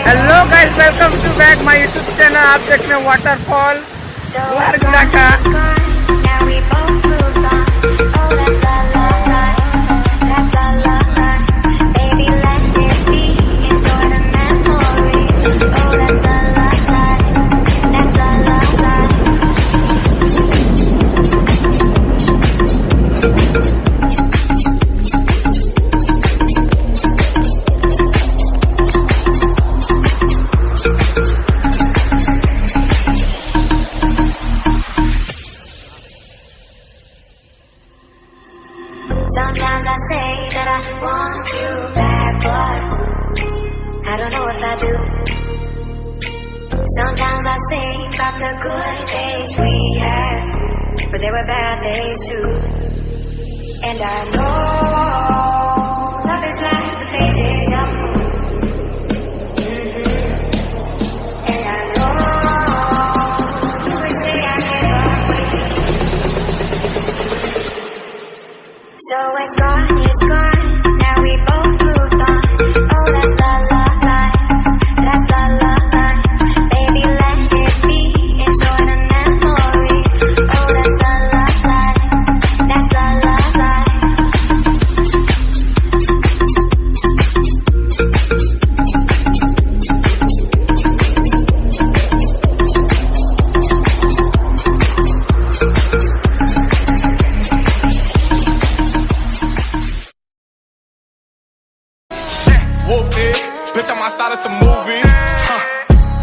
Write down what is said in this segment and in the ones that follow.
Hello guys, welcome to back my YouTube channel. आप देख रहे हैं वाटरफॉल द्वारका का। Sometimes I say that I want you back, but I don't know if I do. Sometimes I think about the good days we had, but there were bad days too. And I know love is like the pages of and I know you would say I can't rock with you. So it's gone, now we both moved on. Oh, that's la la la, that's la la la. Baby, let it be, enjoy the memory. Oh, that's la la la, that's la la la. Whoop it, bitch, I'm outside of some movie.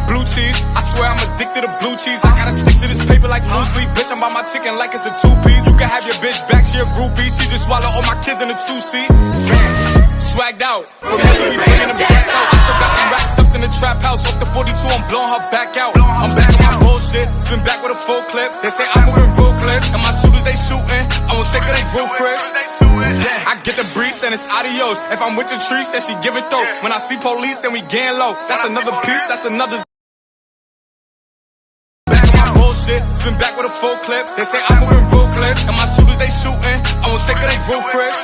Blue cheese, I swear I'm addicted to blue cheese. I gotta stick to this paper like blue sleep. Bitch, I'm by my chicken like it's a two-piece. You can have your bitch back, she a groupie. She just swallow all my kids in a two-seat. Swagged out, from here we bringing them back out. I still got some racks stuffed in the trap house. Off the 42, I'm blowing her back out. I'm back on my bullshit, spin back with a full clip. They say I'm moving ruthless, and my shooters they shooting. I won't take her, they roof Chris. I get the breeze, then it's adios. If I'm with your trees, then she give it though. When I see police, then we gang low. That's another piece, that's another. Back on my bullshit, spin back with a full clip. They say I'm moving ruthless, and my shooters they shooting. I won't take her, they roof Chris.